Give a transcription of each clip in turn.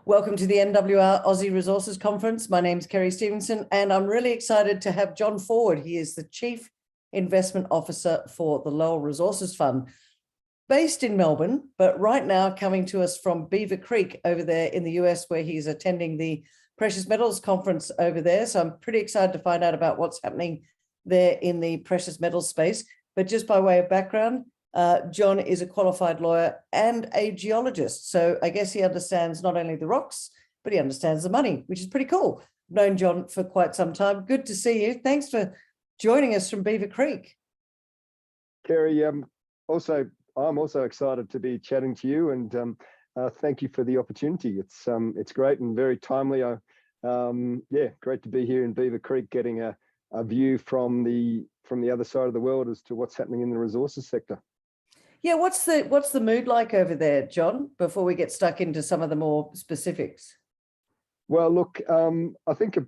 Welcome to the NWR Aussie Resources Conference. My name is Kerry Stevenson, and I'm really excited to have John Forwood. He is the Chief Investment Officer for the Lowell Resources Fund, based in Melbourne, but right now coming to us from Beaver Creek over there in the US, where he's attending the Precious Metals Conference over there. So I'm pretty excited to find out about what's happening there in the precious metals space. But just by way of background, John is a qualified lawyer and a geologist. So I guess he understands not only the rocks, but he understands the money, which is pretty cool. I've known John for quite some time. Good to see you. Thanks for joining us from Beaver Creek. Kerry, I'm also excited to be chatting to you, and thank you for the opportunity. It's great and very timely. Great to be here in Beaver Creek, getting a view from the other side of the world as to what's happening in the resources sector. Yeah, what's the mood like over there, John, before we get stuck into some of the more specifics? Well, look, I think,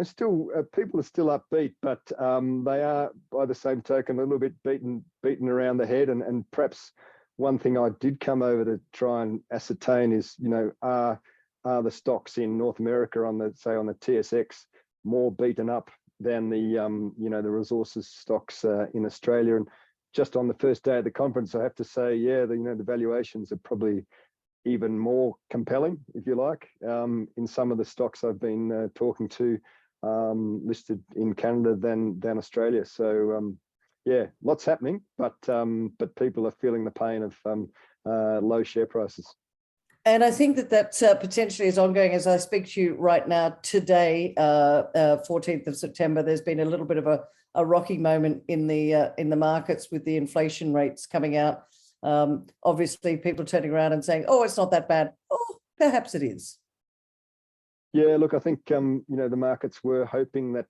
still people are still upbeat, but they are, by the same token, a little bit beaten around the head. And perhaps one thing I did come over to try and ascertain is, are the stocks in North America on the TSX more beaten up than the resources stocks in Australia? And just on the first day of the conference, I have to say, the valuations are probably even more compelling, if you like, in some of the stocks I've been talking to listed in Canada than Australia. So lots happening, but people are feeling the pain of low share prices. And I think that potentially is ongoing as I speak to you right now. Today, 14th of September, there's been a little bit of a rocky moment in the markets with the inflation rates coming out. Obviously, people turning around and saying, "Oh, it's not that bad." Oh, perhaps it is. Yeah, look, I think the markets were hoping that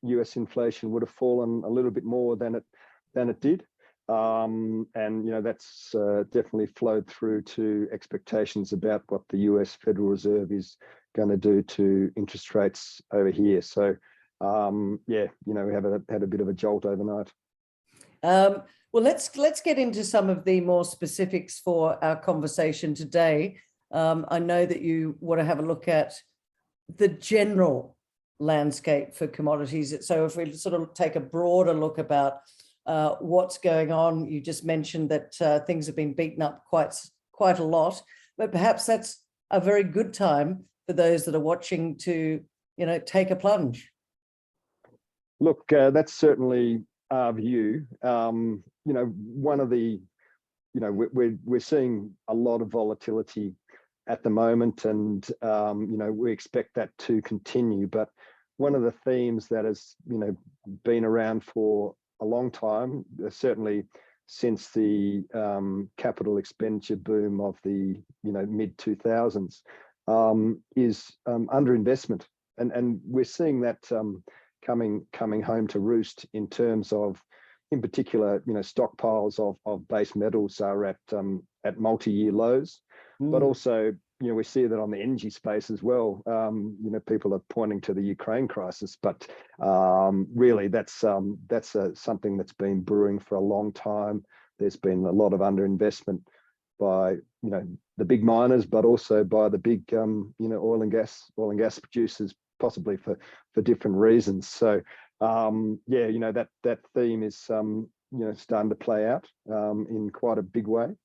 US inflation would have fallen a little bit more than it did. That's definitely flowed through to expectations about what the US Federal Reserve is going to do to interest rates over here. So, we had a bit of a jolt overnight. Well, let's get into some of the more specifics for our conversation today. I know that you want to have a look at the general landscape for commodities. So if we sort of take a broader look about what's going on, you just mentioned that things have been beaten up quite a lot, but perhaps that's a very good time for those that are watching to, take a plunge. Look, that's certainly our view. One of the, we're seeing a lot of volatility at the moment, and we expect that to continue. But one of the themes that has, been around for a long time, certainly since the capital expenditure boom of the mid 2000s, is underinvestment, and we're seeing that coming home to roost in terms of, in particular, stockpiles of base metals are at multi-year lows, but also we see that on the energy space as well. People are pointing to the Ukraine crisis, but really that's something that's been brewing for a long time. There's been a lot of underinvestment by the big miners, but also by the big oil and gas producers, possibly for different reasons. So that theme is starting to play out in quite a big way.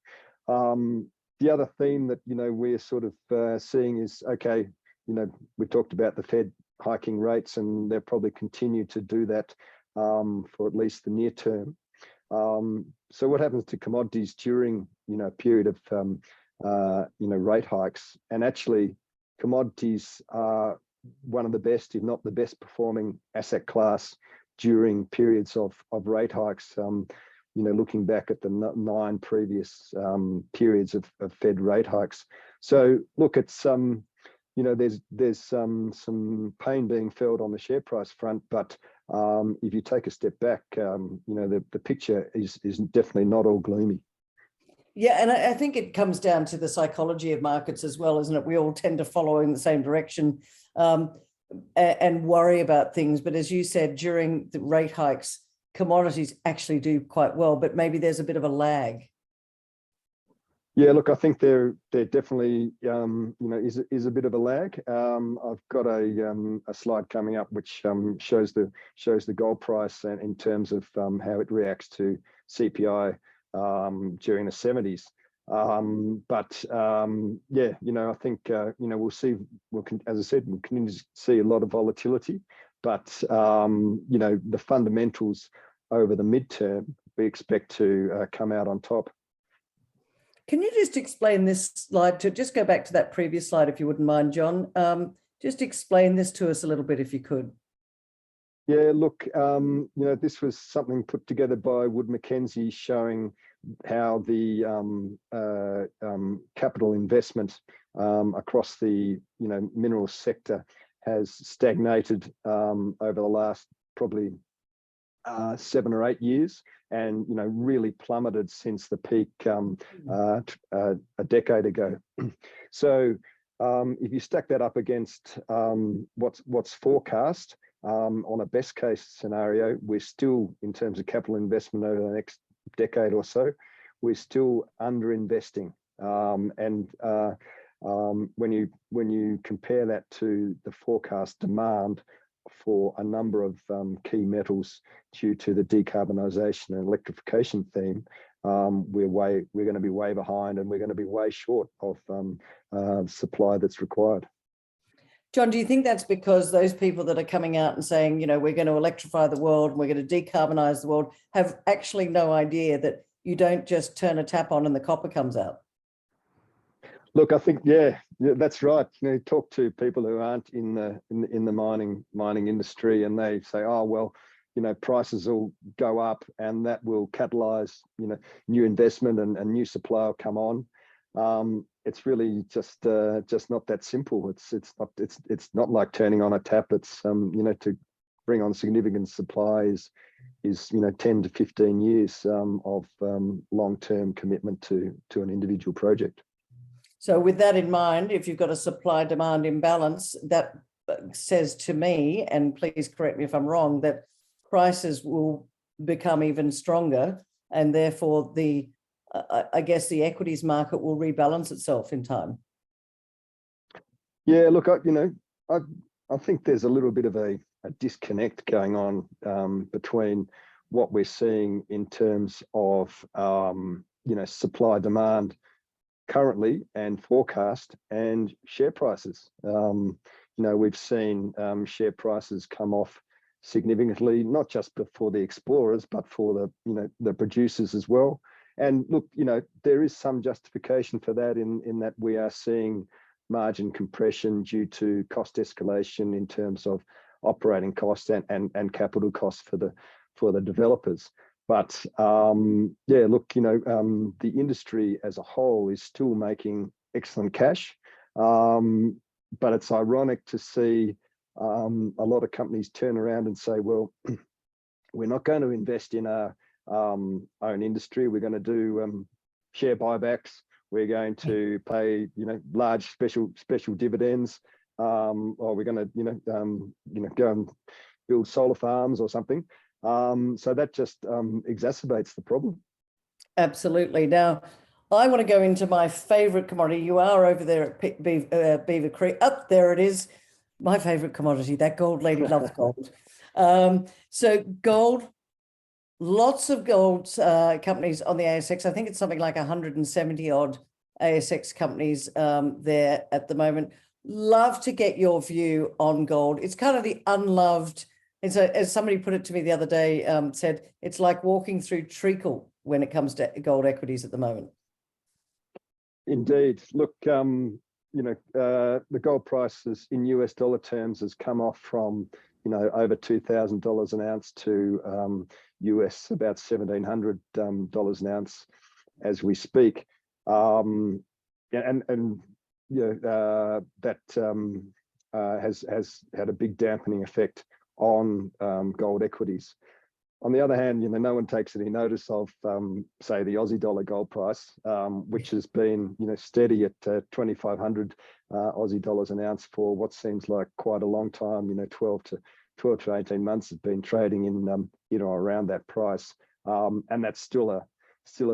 The other theme that we're sort of seeing is, okay, we talked about the Fed hiking rates, and they'll probably continue to do that for at least the near term. So what happens to commodities during a period of rate hikes? And actually, commodities are one of the best, if not the best performing asset class during periods of rate hikes. Looking back at the 9 previous periods of Fed rate hikes. So look, it's there's some pain being felt on the share price front, but if you take a step back, the picture is definitely not all gloomy. Yeah, and I think it comes down to the psychology of markets as well, isn't it? We all tend to follow in the same direction and worry about things. But as you said, during the rate hikes, commodities actually do quite well, but maybe there's a bit of a lag. Yeah, look, I think there definitely is a bit of a lag. I've got a slide coming up which shows the gold price and in terms of how it reacts to CPI during the 70s. Yeah, I think we'll see. As I said, we'll continue to see a lot of volatility, but the fundamentals over the midterm we expect to come out on top. Can you just explain this slide to just go back to that previous slide, if you wouldn't mind, John? Just explain this to us a little bit, if you could. Yeah, look, this was something put together by Wood Mackenzie showing how the capital investment across the mineral sector has stagnated over the last probably 7 or 8 years, and really plummeted since the peak a decade ago. So if you stack that up against what's forecast on a best case scenario, we're still, in terms of capital investment over the next decade or so, we're still under investing. When you compare that to the forecast demand for a number of key metals due to the decarbonisation and electrification theme, we're going to be way behind, and we're going to be way short of supply that's required. John, do you think that's because those people that are coming out and saying, we're going to electrify the world, and we're going to decarbonise the world, have actually no idea that you don't just turn a tap on and the copper comes out? Look, I think, yeah, that's right. Talk to people who aren't in the mining industry, and they say, oh, well, prices will go up and that will catalyze, new investment and new supply will come on. It's really just not that simple. It's not like turning on a tap. It's to bring on significant supply is 10 to 15 years of long-term commitment to an individual project. So with that in mind, if you've got a supply-demand imbalance, that says to me, and please correct me if I'm wrong, that prices will become even stronger, and therefore I guess the equities market will rebalance itself in time. Yeah, look, I think there's a little bit of a disconnect going on between what we're seeing in terms of supply demand currently and forecast and share prices. We've seen share prices come off significantly, not just for the explorers, but for the producers as well. And look, there is some justification for that in that we are seeing margin compression due to cost escalation in terms of operating costs and capital costs for the developers. But yeah, look, the industry as a whole is still making excellent cash. But it's ironic to see a lot of companies turn around and say, well, we're not going to invest in our own industry. We're going to do share buybacks. We're going to pay, large special dividends, or we're going to, go and build solar farms or something. So that just exacerbates the problem. Absolutely. Now, I want to go into my favourite commodity. You are over there at Beaver Creek. Up there it is. My favourite commodity. That gold lady loves gold. So gold, lots of gold companies on the ASX. I think it's something like 170 odd ASX companies there at the moment. Love to get your view on gold. It's kind of the unloved. And so, as somebody put it to me the other day, said, it's like walking through treacle when it comes to gold equities at the moment. Indeed. Look, the gold prices in US dollar terms has come off from, over $2,000 an ounce to US about $1,700 an ounce as we speak. That has had a big dampening effect on gold equities. On the other hand, no one takes any notice of, say, the Aussie dollar gold price, which has been, steady at 2,500 Aussie dollars an ounce for what seems like quite a long time. 12 to 18 months has been trading in, around that price, and that's still a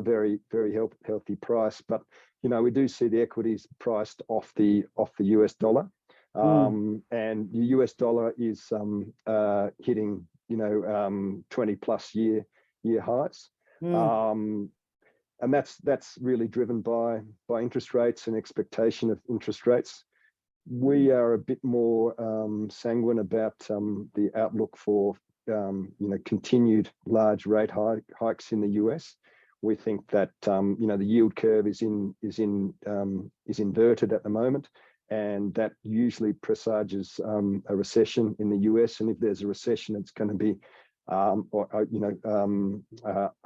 very, very healthy price. But we do see the equities priced off the US dollar. And the US dollar is hitting 20+ year highs. And that's really driven by interest rates and expectation of interest rates. We are a bit more sanguine about the outlook for continued large rate hikes in the US. We think that the yield curve is inverted at the moment, and that usually presages a recession in the US. And if there's a recession, it's going to be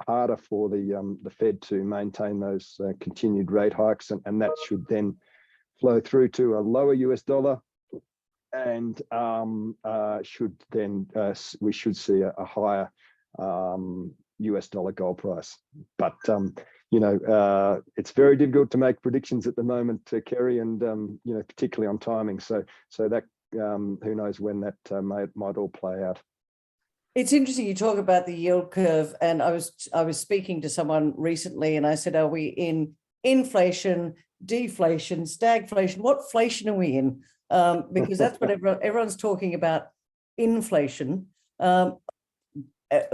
harder for the Fed to maintain those continued rate hikes, and that should then flow through to a lower US dollar, and we should see a higher US dollar gold price. But it's very difficult to make predictions at the moment, Kerry, and particularly on timing. So that who knows when that might all play out. It's interesting you talk about the yield curve, and I was speaking to someone recently, and I said, "Are we in inflation, deflation, stagflation? What inflation are we in?" Because that's what everyone's talking about, inflation.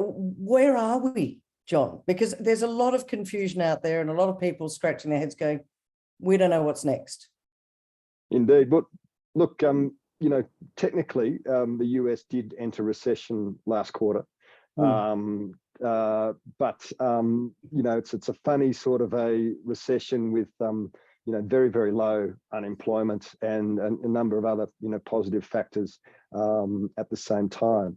Where are we, John? Because there's a lot of confusion out there, and a lot of people scratching their heads, going, "We don't know what's next." Indeed, but look, technically, the US did enter recession last quarter, but it's a funny sort of a recession with very, very low unemployment and a number of other positive factors at the same time.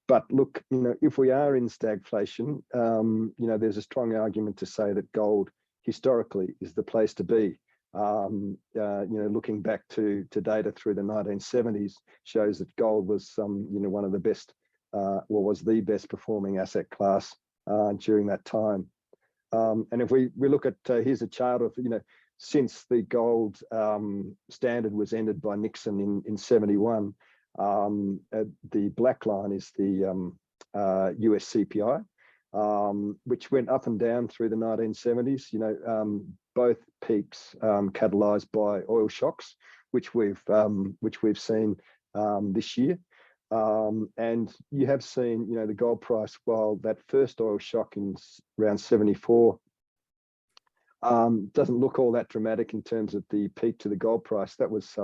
But look, if we are in stagflation, there's a strong argument to say that gold historically is the place to be. Looking back to data through the 1970s shows that gold was one of the best, was the best performing asset class during that time. And if we look at, here's a chart of, since the gold standard was ended by Nixon in 71, the black line is the US CPI, which went up and down through the 1970s, both peaks catalyzed by oil shocks, which we've seen this year. And you have seen, the gold price, while that first oil shock in around 74 doesn't look all that dramatic in terms of the peak to the gold price. That was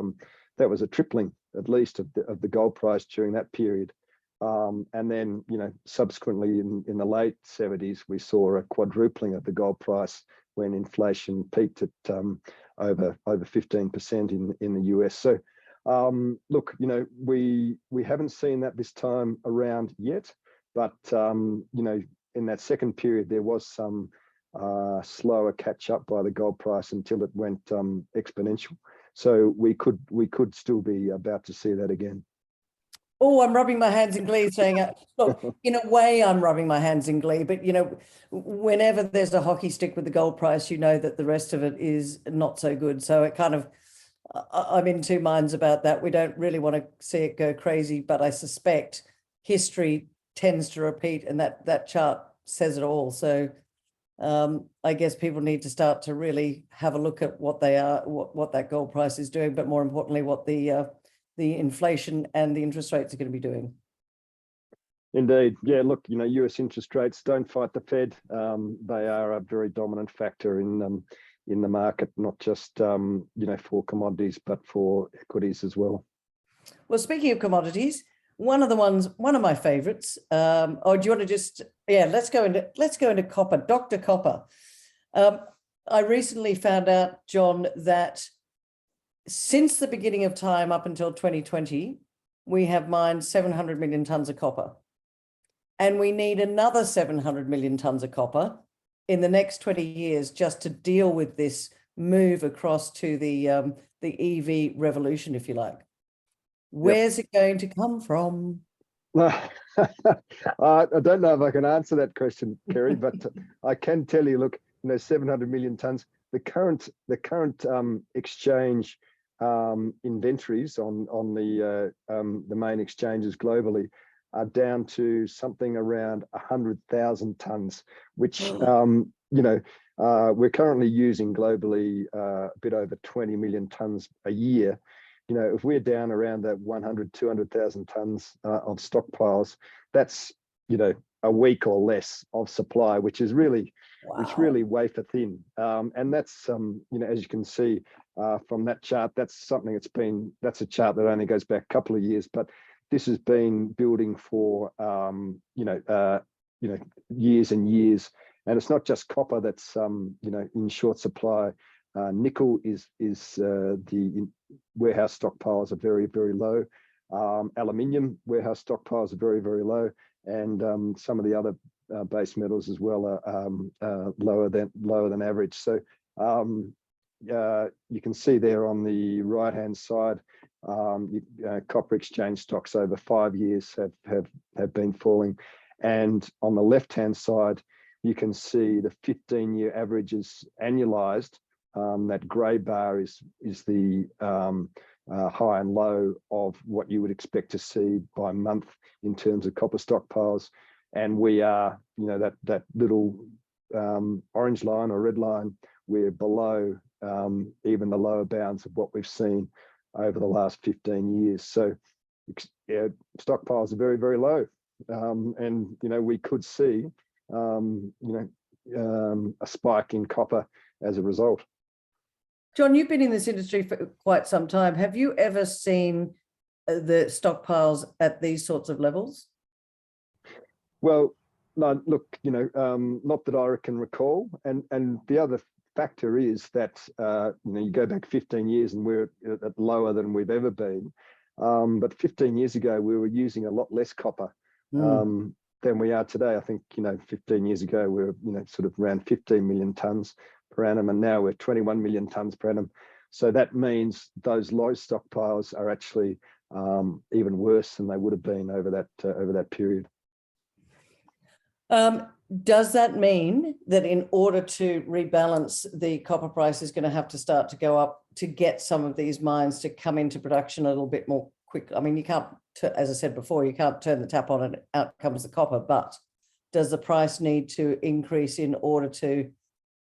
a tripling, at least, of the gold price during that period. And then, subsequently in the late 70s, we saw a quadrupling of the gold price when inflation peaked at over 15% in the US. So, look, we haven't seen that this time around yet, but in that second period there was some slower catch up by the gold price until it went exponential. So we could still be about to see that again. Oh, I'm rubbing my hands in glee, saying, look, in a way, I'm rubbing my hands in glee, but, whenever there's a hockey stick with the gold price, that the rest of it is not so good. So it kind of, I'm in two minds about that. We don't really want to see it go crazy, but I suspect history tends to repeat, and that chart says it all. So I guess people need to start to really have a look at what they are, what that gold price is doing, but more importantly, what the inflation and the interest rates are going to be doing. Indeed. Yeah, look, US interest rates don't fight the Fed. They are a very dominant factor in the market, not just, for commodities, but for equities as well. Well, speaking of commodities, one of my favorites, or do you want to just, let's go into copper, Dr. Copper. I recently found out, John, that since the beginning of time up until 2020, we have mined 700 million tons of copper, and we need another 700 million tons of copper in the next 20 years just to deal with this move across to the EV revolution, if you like. Where's it going to come from? I don't know if I can answer that question, Kerry, but I can tell you, look, 700 million tons. The current exchange inventories on the main exchanges globally are down to something around 100,000 tons, which We're currently using globally a bit over 20 million tonnes a year. You know, if we're down around that 100, 200,000 tonnes of stockpiles, that's, you know, a week or less of supply, which is really, wafer thin. And that's, you know, as you can see from that chart, that's something that's a chart that only goes back a couple of years, but this has been building for, years and years. And it's not just copper that's, in short supply. Nickel is the warehouse stockpiles are very, very low. Aluminium warehouse stockpiles are very, very low. And some of the other base metals as well are lower than average. So you can see there on the right hand side, copper exchange stocks over 5 years have been falling, and on the left hand side you can see the 15-year averages annualized. That grey bar is the high and low of what you would expect to see by month in terms of copper stockpiles. And we are, you know, that little orange line or red line, we're below even the lower bounds of what we've seen over the last 15 years. So yeah, stockpiles are very, very low. And, you know, we could see, a spike in copper as a result. John, you've been in this industry for quite some time. Have you ever seen the stockpiles at these sorts of levels? Well, no, look, you know, not that I can recall. And the other factor is that, you go back 15 years and we're at lower than we've ever been. But 15 years ago, we were using a lot less copper than we are today. I think, 15 years ago, we were, sort of around 15 million tonnes per annum, and now we're 21 million tonnes per annum. So that means those low stockpiles are actually even worse than they would have been over that period. Does that mean that in order to rebalance, the copper price is going to have to start to go up to get some of these mines to come into production a little bit more quick? I mean, you can't, as I said before, you can't turn the tap on and out comes the copper, but does the price need to increase in order to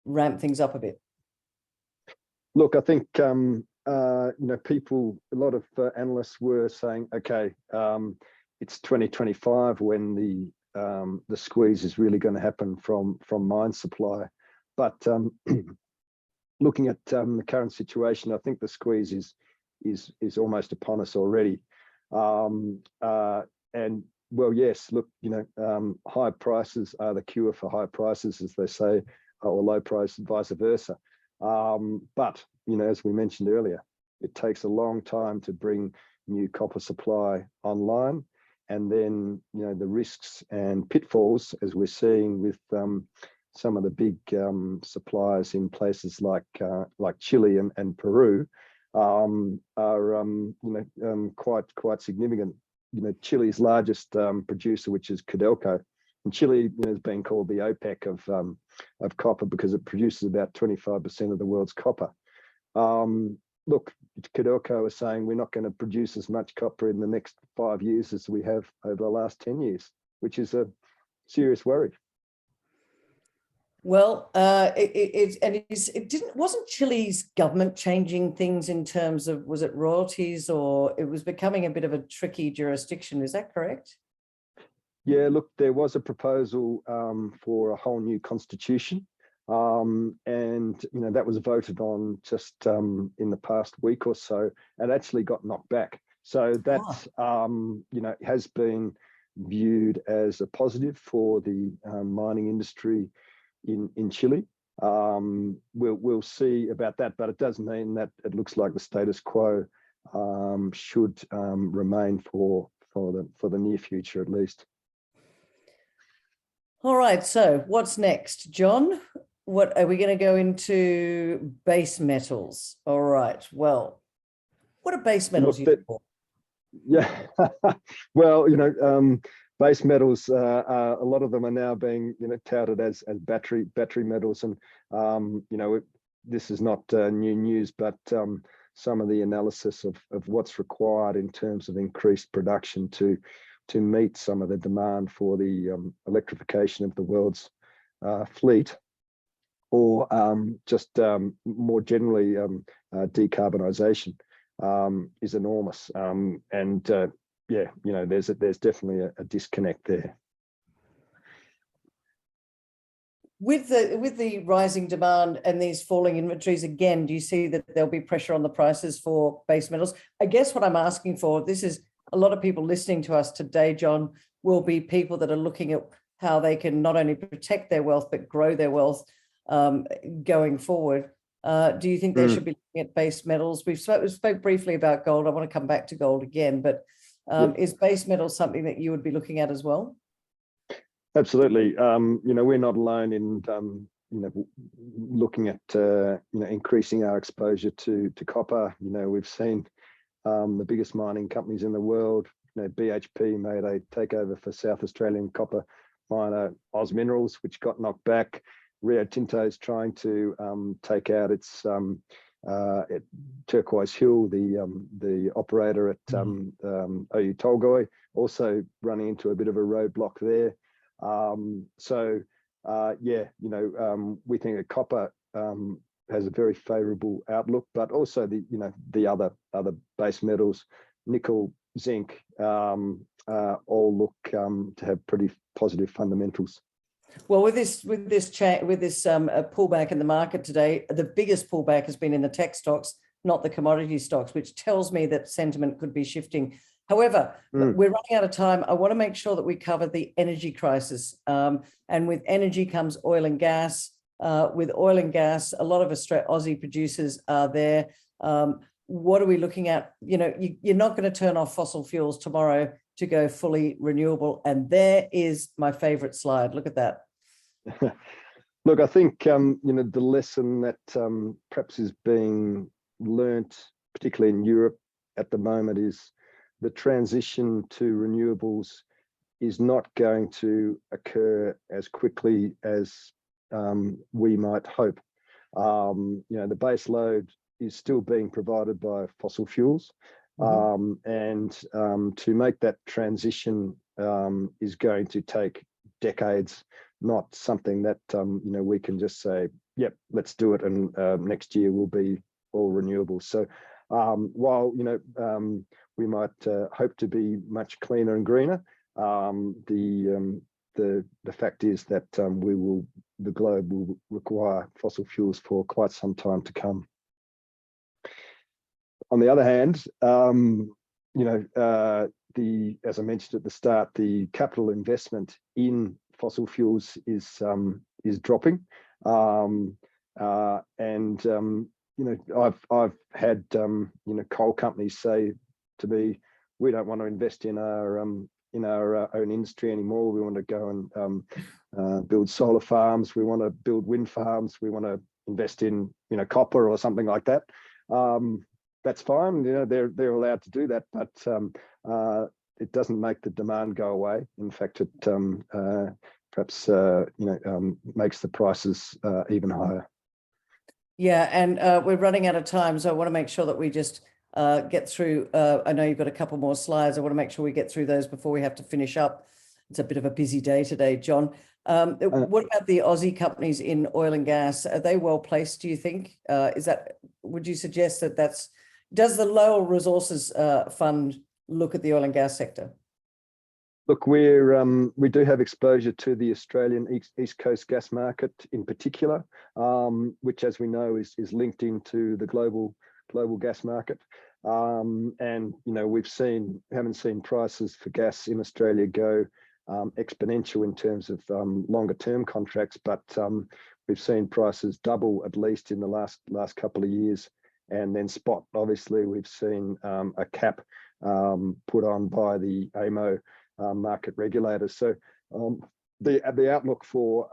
ramp things up a bit? Look, I think, people, a lot of analysts were saying, okay, it's 2025 when the squeeze is really going to happen from mine supply. But looking at the current situation, I think the squeeze is almost upon us already. And well, yes, look, high prices are the cure for high prices, as they say, or low price, vice versa. But as we mentioned earlier, it takes a long time to bring new copper supply online. And then, the risks and pitfalls, as we're seeing with some of the big suppliers in places like Chile and Peru, are quite significant. Chile's largest producer, which is Codelco, and Chile has been called the OPEC of copper because it produces about 25% of the world's copper. Look, Codelco is saying we're not going to produce as much copper in the next 5 years as we have over the last 10 years, which is a serious worry. Well, wasn't Chile's government changing things in terms of, was it royalties, or it was becoming a bit of a tricky jurisdiction? Is that correct? Yeah, look, there was a proposal for a whole new constitution. And that was voted on just in the past week or so, and actually got knocked back. So that has been viewed as a positive for the mining industry in Chile. We'll see about that, but it does mean that it looks like the status quo should remain for the near future at least. All right, so what's next, John? What are we going to go into? Base metals. All right. Well, what are base metals used for? Yeah. Well, base metals, a lot of them are now being touted as battery metals, and this is not new news, but some of the analysis of what's required in terms of increased production to meet some of the demand for the electrification of the world's fleet or just more generally decarbonisation is enormous. Yeah, there's definitely a disconnect there. With the rising demand and these falling inventories, again, do you see that there'll be pressure on the prices for base metals? I guess what I'm asking for, this is a lot of people listening to us today, John, will be people that are looking at how they can not only protect their wealth, but grow their wealth going forward. Do you think they should be looking at base metals? We spoke briefly about gold. I want to come back to gold again, but is base metals something that you would be looking at as well? Absolutely. We're not alone in looking at increasing our exposure to copper. We've seen the biggest mining companies in the world. BHP made a takeover for South Australian copper miner Oz Minerals, which got knocked back. Rio Tinto is trying to take out its at Turquoise Hill, the operator at Oyu Tolgoi, also running into a bit of a roadblock there. We think that copper has a very favourable outlook, but also the other base metals, nickel, zinc, all look to have pretty positive fundamentals. Well, with this pullback in the market today, the biggest pullback has been in the tech stocks, not the commodity stocks, which tells me that sentiment could be shifting. However, we're running out of time. I want to make sure that we cover the energy crisis. And with energy comes oil and gas. With oil and gas, a lot of Aussie producers are there. What are we looking at? You're not going to turn off fossil fuels tomorrow to go fully renewable. And there is my favorite slide. Look at that. Look, I think, the lesson that perhaps is being learnt, particularly in Europe at the moment, is the transition to renewables is not going to occur as quickly as we might hope. The base load is still being provided by fossil fuels. And to make that transition is going to take decades, not something that we can just say, yep, let's do it, and next year will be all renewable. So while we might hope to be much cleaner and greener, the fact is that the globe will require fossil fuels for quite some time to come. On the other hand, as I mentioned at the start, the capital investment in fossil fuels is dropping, and I've had coal companies say to me, we don't want to invest in our own industry anymore. We want to go and build solar farms. We want to build wind farms. We want to invest in copper or something like that. That's fine. They're allowed to do that, but it doesn't make the demand go away. In fact, it perhaps makes the prices even higher. Yeah, and we're running out of time, so I want to make sure that we just get through. I know you've got a couple more slides. I want to make sure we get through those before we have to finish up. It's a bit of a busy day today, John. What about the Aussie companies in oil and gas? Are they well placed, do you think? Would you suggest that does the Lowell Resources Fund look at the oil and gas sector? Look, we do have exposure to the Australian East Coast gas market in particular, which, as we know, is linked into the global gas market. And we haven't seen prices for gas in Australia go exponential in terms of longer term contracts, but we've seen prices double at least in the last couple of years. And then spot, obviously, we've seen a cap put on by the AEMO market regulators. So the outlook for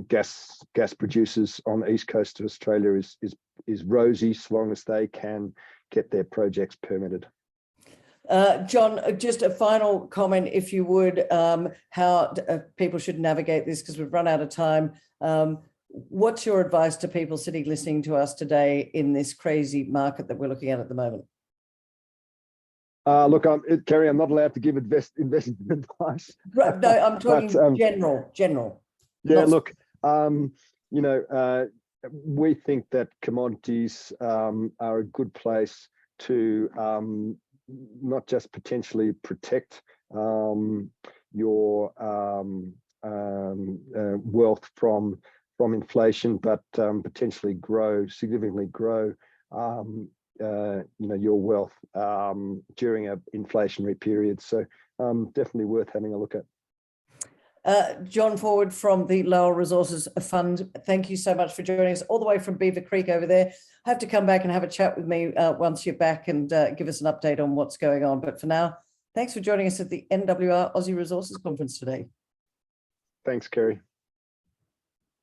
gas producers on the east coast of Australia is rosy, so long as they can get their projects permitted. John, just a final comment, if you would, how people should navigate this, because we've run out of time. What's your advice to people sitting listening to us today in this crazy market that we're looking at the moment? Look, Kerry, I'm not allowed to give investment advice. No, I'm talking general. Yeah, look, You know, we think that commodities are a good place to not just potentially protect your wealth from inflation, but potentially significantly grow you know, your wealth during an inflationary period. So definitely worth having a look at. John Forwood from the Lowell Resources Fund, thank you so much for joining us all the way from Beaver Creek over there. Have to come back and have a chat with me once you're back and give us an update on what's going on. But for now, thanks for joining us at the NWR Aussie Resources Conference today. Thanks, Kerry.